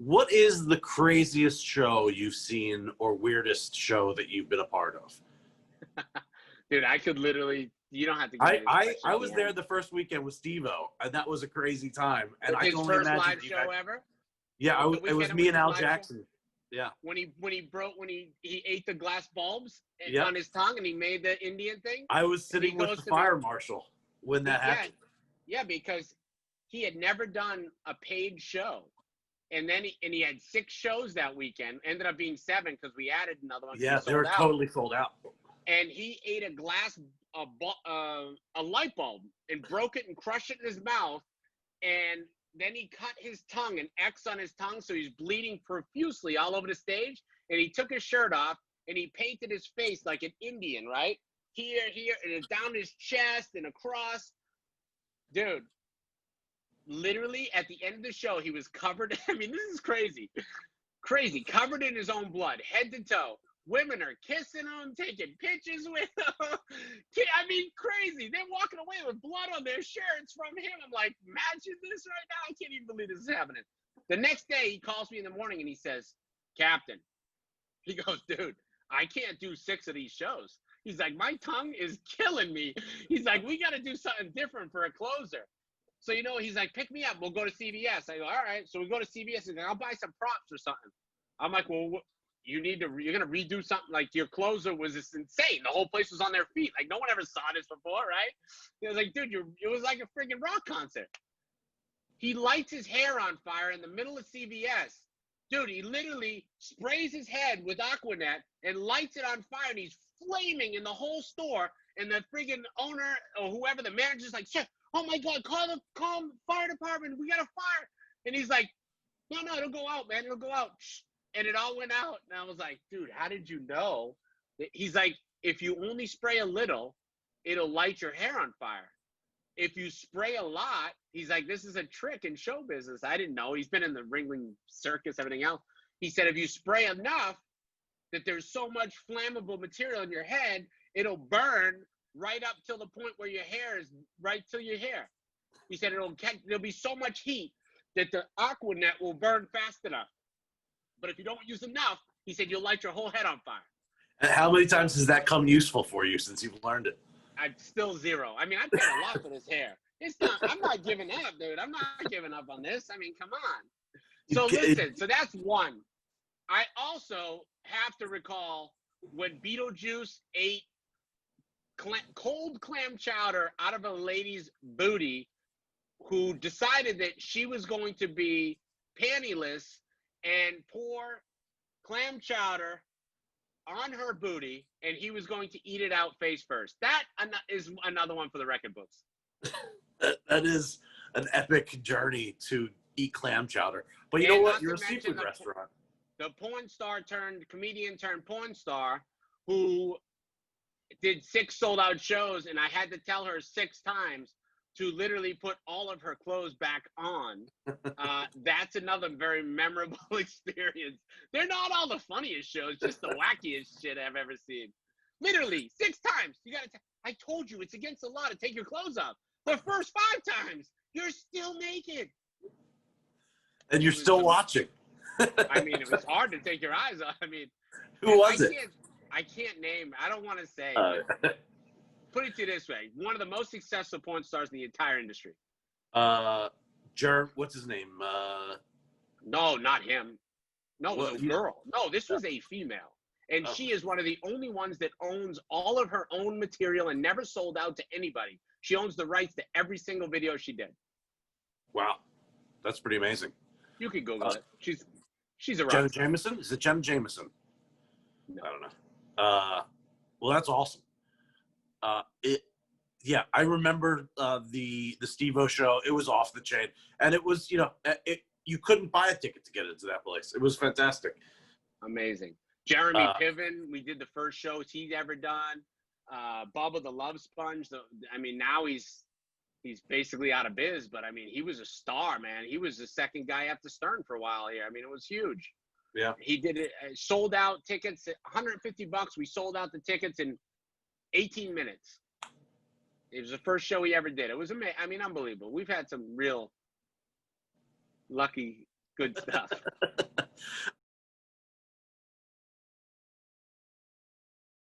What is the craziest show you've seen or weirdest show that you've been a part of? Dude, I could literally. You don't have to. I was there the first weekend with Steve-O, and that was a crazy time. And I his can only first imagine live show ever. Yeah, it was me and Al Jackson. Show? Yeah. When he ate the glass bulbs on his tongue and he made the Indian thing. I was sitting with the fire marshal when that happened. Yeah, because he had never done a paid show. And then he had 6 shows that weekend. Ended up being 7 because we added another one. Yeah, they were totally sold out. And he ate a light bulb and broke it and crushed it in his mouth. And then he cut his tongue, an X on his tongue, so he's bleeding profusely all over the stage. And he took his shirt off and he painted his face like an Indian, right? Here, and down his chest and across. Dude, literally at the end of the show, he was covered. I mean, this is crazy. Crazy. Covered in his own blood, head to toe. Women are kissing him, taking pictures with him. I mean, crazy. They're walking away with blood on their shirts from him. I'm like, imagine this right now. I can't even believe this is happening. The next day, he calls me in the morning and he says, Captain, he goes, dude, I can't do 6 of these shows. He's like, my tongue is killing me. He's like, we got to do something different for a closer. So, he's like, pick me up. We'll go to CVS. I go, all right. So we go to CVS and I'll buy some props or something. I'm like, well, you're going to redo something. Like, your closer was just insane. The whole place was on their feet. Like, no one ever saw this before, right? He was like, dude, it was like a freaking rock concert. He lights his hair on fire in the middle of CVS. Dude, he literally sprays his head with Aquanet and lights it on fire, and he's flaming in the whole store. And the friggin' owner or whoever, the manager's like, shit, oh my God, call the fire department. We got a fire. And he's like, no, it'll go out, man. It'll go out. And it all went out. And I was like, dude, how did you know? He's like, if you only spray a little, it'll light your hair on fire. If you spray a lot, he's like, this is a trick in show business. I didn't know. He's been in the Ringling Circus, everything else. He said, if you spray enough that there's so much flammable material in your head, it'll burn right up till the point where your hair is right till your hair. He said, there'll be so much heat that the Aquanet will burn fast enough. But if you don't use enough, he said, you'll light your whole head on fire. And how many times has that come useful for you since you've learned it? I'm still 0. I mean, I paid a lot for this hair. I'm not giving up, dude. I'm not giving up on this. I mean, come on. So listen, so that's one. I also have to recall when Beetlejuice ate cold clam chowder out of a lady's booty who decided that she was going to be pantyless and pour clam chowder on her booty, and he was going to eat it out face first. That is another one for the record books. That is an epic journey to eat clam chowder. But you know what? You're a seafood restaurant. The porn star turned comedian turned porn star who did 6 sold-out shows, and I had to tell her 6 times to literally put all of her clothes back on. That's another very memorable experience. They're not all the funniest shows, just the wackiest shit I've ever seen. Literally, 6 times. I told you, it's against the law to take your clothes off. The first 5 times, you're still naked. And you're still watching. I mean, it was hard to take your eyes off. I mean, who was it? I can't name. I don't want to say. Put it to you this way: one of the most successful porn stars in the entire industry. What's his name? No, not him. No, it was a girl. No, this was a female. And she is one of the only ones that owns all of her own material and never sold out to anybody. She owns the rights to every single video she did. Wow. That's pretty amazing. You can Google it. She's a rock. Jen Jameson? Is it Jen Jameson? No. I don't know. Well, that's awesome. I remember the Steve-O show. It was off the chain, and it was you couldn't buy a ticket to get into that place. It was fantastic. Amazing. Jeremy Piven, we did the first shows he's ever done. Bubba the Love Sponge. I mean, now he's basically out of biz, but I mean, he was a star, man. He was the second guy after Stern for a while here. I mean, it was huge. Yeah. He did it, sold out tickets at $150. We sold out the tickets in 18 minutes. It was the first show he ever did. It was amazing. I mean, unbelievable. We've had some real lucky, good stuff.